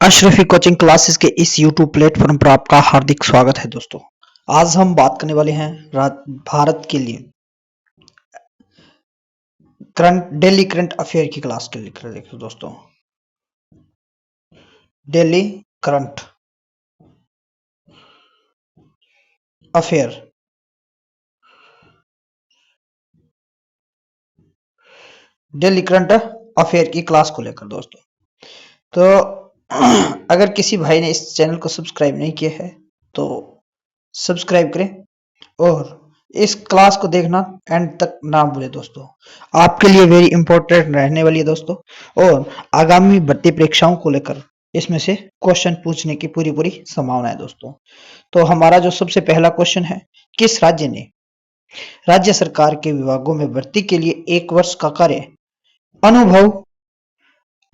Ashrafi coaching classes के इस YouTube platform पर आपका हार्दिक स्वागत है दोस्तों। आज हम बात करने वाले हैं भारत के लिए डेली करंट अफेयर की क्लास के लिए। देखिए दोस्तों, daily current affair, daily current affair की क्लास को लेकर दोस्तों। तो अगर किसी भाई ने इस चैनल को सब्सक्राइब नहीं किया है तो सब्सक्राइब करें और इस क्लास को देखना एंड तक ना भूलें दोस्तों। आपके लिए वेरी इंपॉर्टेंट रहने वाली है दोस्तों, और आगामी भर्ती परीक्षाओं को लेकर इसमें से क्वेश्चन पूछने की पूरी संभावना है दोस्तों। तो हमारा जो सबसे पहला क्वेश्चन है, किस राज्य ने राज्य सरकार के विभागों में भर्ती के लिए 1 वर्ष का कार्य अनुभव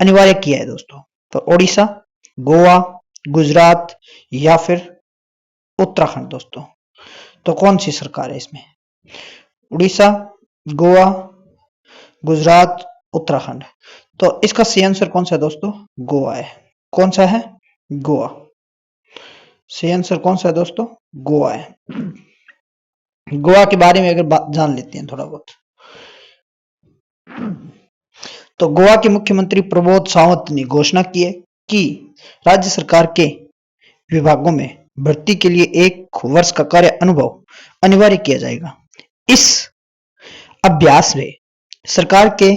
अनिवार्य किया है दोस्तों? तो ओडिशा, गोवा, गुजरात या फिर उत्तराखंड दोस्तों। तो कौन सी सरकार है इसमें? उड़ीसा, गोवा, गुजरात, उत्तराखंड। तो इसका सही आंसर कौन सा है दोस्तों? गोवा है। कौन सा है? गोवा। सही आंसर कौन सा है दोस्तों? गोवा है। गोवा के बारे में अगर जान लेते हैं थोड़ा बहुत, तो गोवा के मुख्यमंत्री प्रमोद सावंत ने घोषणा की है कि राज्य सरकार के विभागों में भर्ती के लिए 1 वर्ष का कार्य अनुभव अनिवार्य किया जाएगा। इस अभ्यास में सरकार के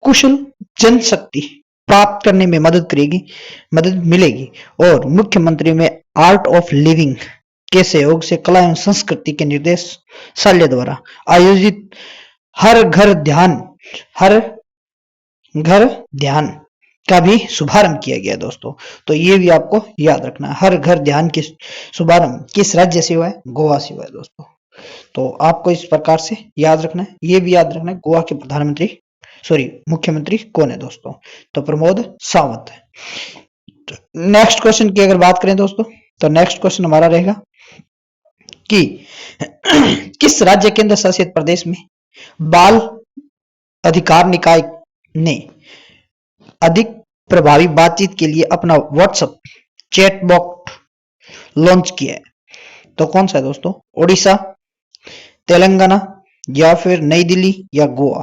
कुशल जनशक्ति प्राप्त करने में मदद मिलेगी और मुख्यमंत्री में आर्ट ऑफ लिविंग के सहयोग से कला एवं संस्कृति के निर्देशालय द्वारा आयोजित हर घर ध्यान का भी शुभारंभ किया गया दोस्तों। तो ये भी आपको याद रखना है, हर घर ध्यान के शुभारंभ किस राज्य से हुआ है? गोवा से हुआ है दोस्तों। तो आपको इस प्रकार से याद रखना है। ये भी याद रखना है गोवा के मुख्यमंत्री कौन है दोस्तों? तो प्रमोद सावंत है। नेक्स्ट क्वेश्चन की अगर बात करें दोस्तों, तो नेक्स्ट क्वेश्चन हमारा रहेगा कि किस राज्य केंद्र शासित प्रदेश में बाल अधिकार निकाय ने अधिक प्रभावी बातचीत के लिए अपना व्हाट्सएप चैटबॉट लॉन्च किया है? तो कौन सा है दोस्तों? ओडिशा, तेलंगाना या फिर नई दिल्ली या गोवा।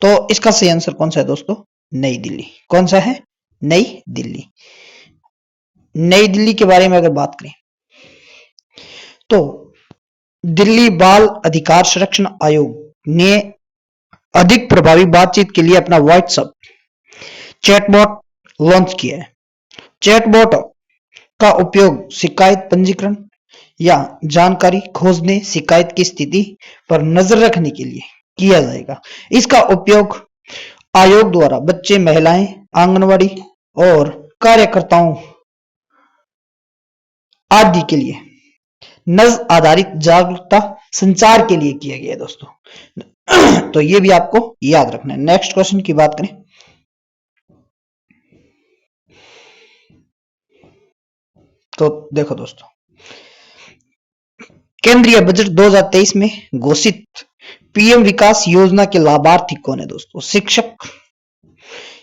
तो इसका सही आंसर कौन सा है दोस्तों? नई दिल्ली। कौन सा है? नई दिल्ली। नई दिल्ली के बारे में अगर बात करें तो दिल्ली बाल अधिकार संरक्षण आयोग ने अधिक प्रभावी बातचीत के लिए अपना व्हाट्सएप चैटबॉट लॉन्च किया है। चैटबॉट का उपयोग शिकायत पंजीकरण या जानकारी खोजने, शिकायत की स्थिति पर नजर रखने के लिए किया जाएगा। इसका उपयोग आयोग द्वारा बच्चे, महिलाएं, आंगनवाड़ी और कार्यकर्ताओं आदि के लिए नज आधारित जागरूकता संचार के लिए किया गया है दोस्तों। तो ये भी आपको याद रखना है। नेक्स्ट क्वेश्चन की बात करें तो देखो दोस्तों, केंद्रीय बजट 2023 में घोषित पीएम विकास योजना के लाभार्थी कौन है दोस्तों? शिक्षक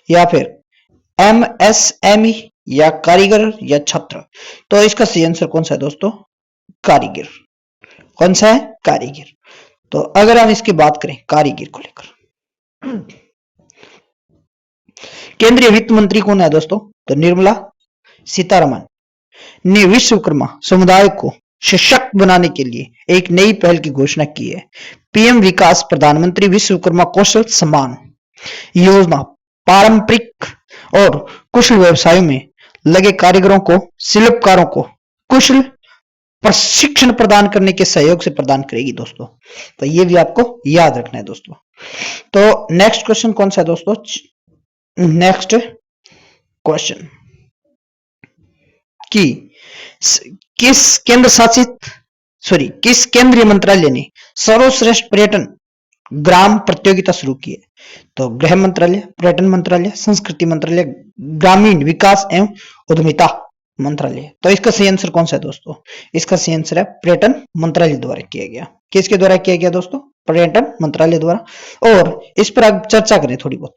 या फिर एमएसएमई या कारीगर या छात्र। तो इसका सही आंसर कौन सा है दोस्तों? कारीगर। कौन सा है? कारीगर। तो अगर हम इसकी बात करें कारीगर को लेकर, केंद्रीय वित्त मंत्री कौन है दोस्तों? तो निर्मला सीतारमण ने विश्वकर्मा समुदाय को सशक्त बनाने के लिए एक नई पहल की घोषणा की है। पीएम विकास प्रधानमंत्री विश्वकर्मा कौशल सम्मान योजना पारंपरिक और कुशल व्यवसायों में लगे कारीगरों को, शिल्पकारों को कुशल प्रशिक्षण प्रदान करने के सहयोग से प्रदान करेगी दोस्तों। तो ये भी आपको याद रखना है दोस्तों। तो नेक्स्ट क्वेश्चन कौन सा है दोस्तों? नेक्स्ट क्वेश्चन कि किस केंद्रीय मंत्रालय ने सर्वश्रेष्ठ पर्यटन ग्राम प्रतियोगिता शुरू की है? तो गृह मंत्रालय, पर्यटन मंत्रालय, संस्कृति मंत्रालय, ग्रामीण विकास एवं उद्यमिता मंत्रालय। तो इसका सही आंसर कौन सा है दोस्तों? इसका सही आंसर है पर्यटन मंत्रालय द्वारा किया गया। किसके द्वारा किया गया दोस्तों? पर्यटन मंत्रालय द्वारा। और इस पर अब चर्चा करें थोड़ी बहुत,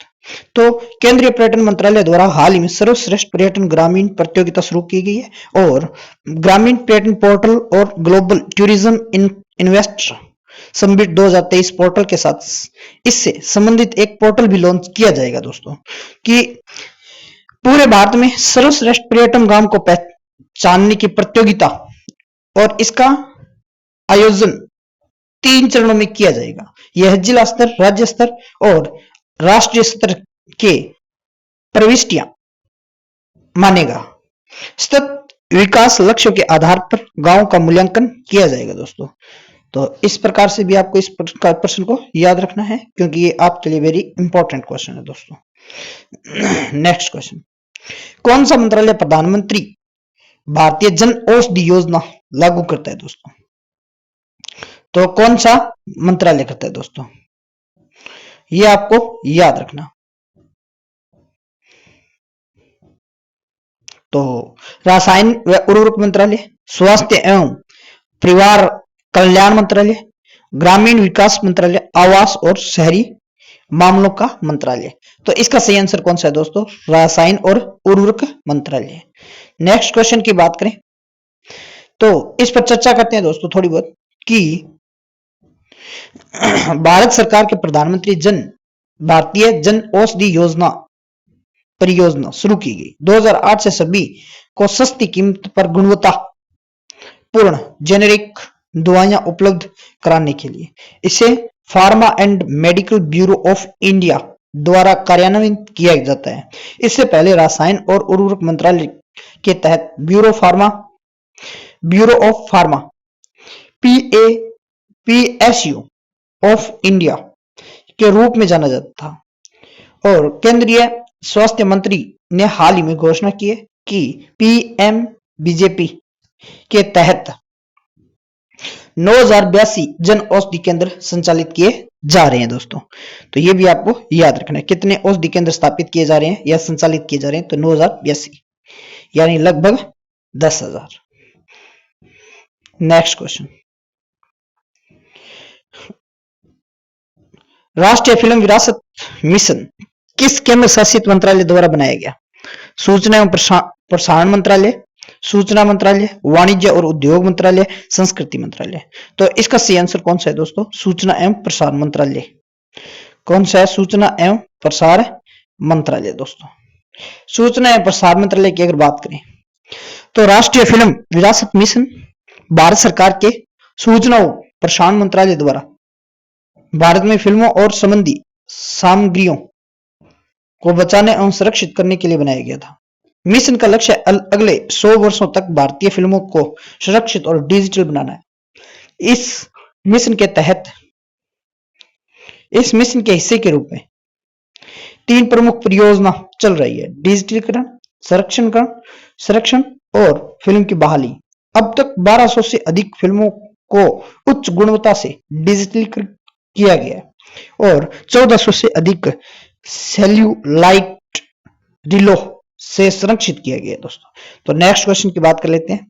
तो केंद्रीय पर्यटन मंत्रालय द्वारा हाल ही में सर्वश्रेष्ठ पर्यटन ग्रामीण प्रतियोगिता शुरू की गई है और ग्रामीण पर्यटन पोर्टल और global tourism invest summit 2023 portal के साथ इससे संबंधित एक पोर्टल भी लॉन्च किया जाएगा दोस्तों, कि पूरे भारत में सर्वश्रेष्ठ पर्यटन ग्राम को पहचानने की प्रतियोगिता, और इसका आयोजन 3 चरणों में किया जाएगा। यह जिला स्तर, राज्य स्तर और राष्ट्रीय स्तर के प्रविष्टियां मानेगा। सतत विकास लक्ष्यों के आधार पर गांव का मूल्यांकन किया जाएगा दोस्तों। तो इस प्रकार से भी आपको इस प्रश्न को याद रखना है, क्योंकि ये आपके लिए वेरी इंपॉर्टेंट क्वेश्चन है दोस्तों। नेक्स्ट क्वेश्चन, कौन सा मंत्रालय प्रधानमंत्री भारतीय जन औषधि योजना लागू करता है दोस्तों? तो कौन सा मंत्रालय करता है दोस्तों, ये आपको याद रखना। तो रसायन व उर्वरक मंत्रालय, स्वास्थ्य एवं परिवार कल्याण मंत्रालय, ग्रामीण विकास मंत्रालय, आवास और शहरी मामलों का मंत्रालय। तो इसका सही आंसर कौन सा है दोस्तों? रसायन और उर्वरक मंत्रालय। नेक्स्ट क्वेश्चन की बात करें तो इस पर चर्चा करते हैं दोस्तों थोड़ी बहुत, कि भारत सरकार के प्रधानमंत्री भारतीय जन औषधि योजना परियोजना शुरू की गई 2008 से सभी को सस्ती कीमत पर गुणवत्ता पूर्ण जेनेरिक दवाइयां उपलब्ध कराने के लिए। इसे pharma and medical bureau of India द्वारा कार्यान्वित किया जाता है। इससे पहले रसायन और उर्वरक मंत्रालय के तहत bureau of pharma PSU of India के रूप में जाना जाता था। और केंद्रीय स्वास्थ्य मंत्री ने हाल ही में घोषणा की है कि PMBJP के तहत 9082 जन औषधि केंद्र संचालित किए जा रहे हैं दोस्तों। तो ये भी आपको याद रखना है, कितने औषधि केंद्र स्थापित किए जा रहे हैं या संचालित किए जा रहे हैं? तो 9082, यानी लगभग 10,000। नेक्स्ट क्वेश्चन, राष्ट्रीय फिल्म विरासत मिशन किस केंद्र शासित मंत्रालय द्वारा बनाया गया? सूचना एवं प्रसारण मंत्रालय, सूचना मंत्रालय, वाणिज्य और उद्योग मंत्रालय, संस्कृति मंत्रालय। तो इसका सही आंसर कौन सा है दोस्तों? सूचना एवं प्रसारण मंत्रालय। कौन सा है? सूचना एवं प्रसारण मंत्रालय दोस्तों। सूचना एवं प्रसारण मंत्रालय की अगर बात करें तो राष्ट्रीय फिल्म विरासत मिशन भारत सरकार के सूचना और प्रसारण मंत्रालय द्वारा भारत में फिल्मों और संबंधी सामग्रियों को बचाने एवं सुरक्षित करने के लिए बनाया गया था। मिशन का लक्ष्य अगले 100 वर्षों तक भारतीय फिल्मों को सुरक्षित और डिजिटल बनाना है। इस मिशन के हिस्से के रूप में 3 प्रमुख परियोजना चल रही है: डिजिटलीकरण, संरक्षण और फिल्म की बहाली। अब तक 1200 से अधिक फिल्मों को उच्च गुणवत्ता से डिजिटलीकृत किया गया है और 1400 से अधिक सेल्यूलाइट रिलो से संरक्षित किया गया है दोस्तों। तो नेक्स्ट क्वेश्चन की बात कर लेते हैं,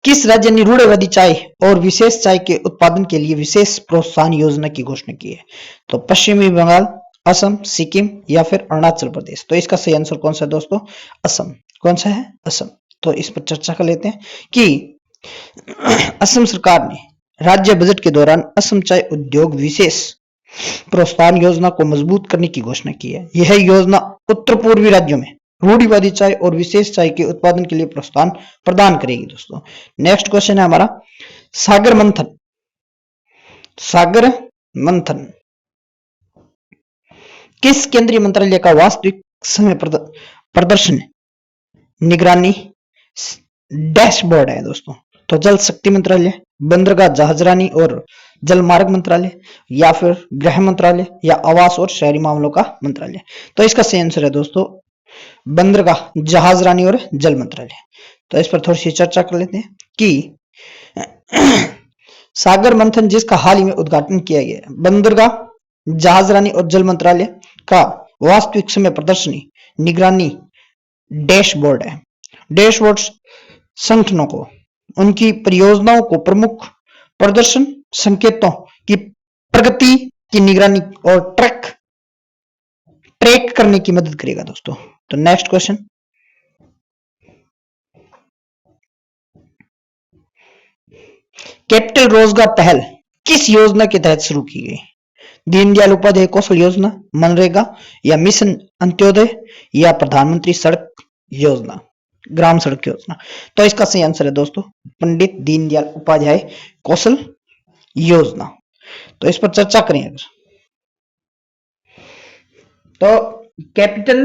किस राज्य ने रूढ़िवादी चाय और विशेष चाय के उत्पादन के लिए विशेष प्रोत्साहन योजना की घोषणा की है? तो पश्चिमी बंगाल, असम, सिक्किम या फिर अरुणाचल प्रदेश। तो इसका सही आंसर कौन सा है दोस्तों? असम। कौन सा है? असम। तो इस पर चर्चा कर लेते हैं कि असम सरकार ने राज्य बजट के दौरान असम चाय उद्योग विशेष प्रोत्साहन योजना को मजबूत करने की घोषणा की है। यह योजना उत्तर पूर्वी राज्यों में रूढ़िवादी चाय और विशेष चाय के उत्पादन के लिए प्रोत्साहन प्रदान करेगी दोस्तों। नेक्स्ट क्वेश्चन है हमारा सागर मंथन किस केंद्रीय मंत्रालय का वास्तविक समय प्रदर्शन निगरानी डैशबोर्ड है दोस्तों? तो जल शक्ति मंत्रालय, बंदरगाह जहाजरानी और जल मार्ग मंत्रालय, या फिर गृह मंत्रालय, या आवास और शहरी मामलों का मंत्रालय। तो इसका सही आंसर है दोस्तों बंदरगाह जहाजरानी और जल मंत्रालय। तो इस पर थोड़ी सी चर्चा कर लेते हैं कि सागर मंथन जिसका हाल ही में उद्घाटन किया गया है, बंदरगाह जहाजरानी और जल मंत्रालय का वास्तविक समय प्रदर्शनी निगरानी डैशबोर्ड है। डैशबोर्ड संगठनों को उनकी परियोजनाओं को प्रमुख प्रदर्शन संकेतों की प्रगति की निगरानी और ट्रैक करने की मदद करेगा दोस्तों। तो नेक्स्ट क्वेश्चन, कैपिटल रोजगार पहल किस योजना के तहत शुरू की गई? दीनदयाल उपाध्याय कौशल योजना, मनरेगा या मिशन अंत्योदय या प्रधानमंत्री सड़क योजना, ग्राम सड़क योजना? तो इसका सही आंसर है दोस्तों पंडित दीनदयाल उपाध्याय कौशल योजना। तो इस पर चर्चा करें अगर, तो कैपिटल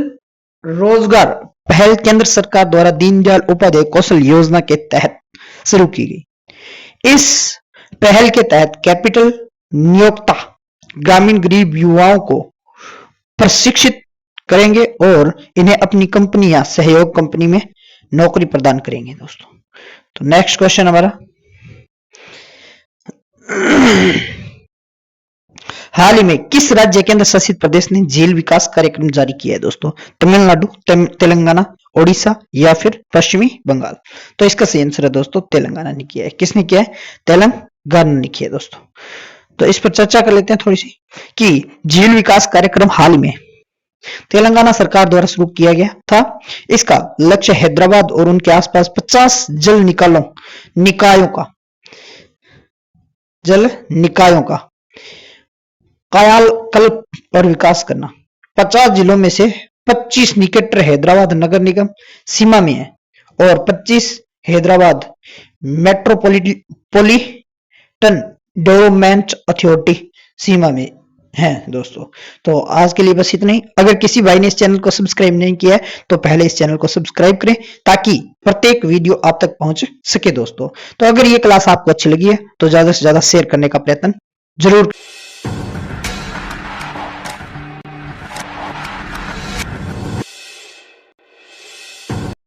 रोजगार पहल केंद्र सरकार द्वारा दीनदयाल उपाध्याय कौशल योजना के तहत शुरू की गई। इस पहल के तहत कैपिटल नियोक्ता ग्रामीण गरीब युवाओं को प्रशिक्षित करेंगे और इन्हें अपनी कंपनी या सहयोग कंपनी में नौकरी प्रदान करेंगे दोस्तों। तो नेक्स्ट क्वेश्चन हमारा, हाल ही में किस राज्य केंद्र शासित प्रदेश ने झील विकास कार्यक्रम जारी किया है दोस्तों? तमिलनाडु, तेलंगाना, ओडिशा या फिर पश्चिमी बंगाल? तो इसका सही आंसर है दोस्तों तेलंगाना ने किया है। किसने किया है? तेलंगाना ने किया है दोस्तों। तो इस पर चर्चा कर लेते हैं थोड़ी सी कि झील विकास कार्यक्रम हाल में तेलंगाना सरकार द्वारा शुरू किया गया था। इसका लक्ष्य हैदराबाद और उनके आसपास 50 जल निकायों का कायाकल्प और विकास करना। 50 जिलों में से 25 निकट हैदराबाद नगर निगम सीमा में है और 25 हैदराबाद मेट्रोपॉलिटन डेवलपमेंट अथॉरिटी सीमा में है दोस्तों। तो आज के लिए बस इतना ही। अगर किसी भाई ने इस चैनल को सब्सक्राइब नहीं किया है तो पहले इस चैनल को सब्सक्राइब करें ताकि प्रत्येक वीडियो आप तक पहुंच सके दोस्तों। तो अगर ये क्लास आपको अच्छी लगी है तो ज्यादा से ज्यादा शेयर करने का प्रयत्न जरूर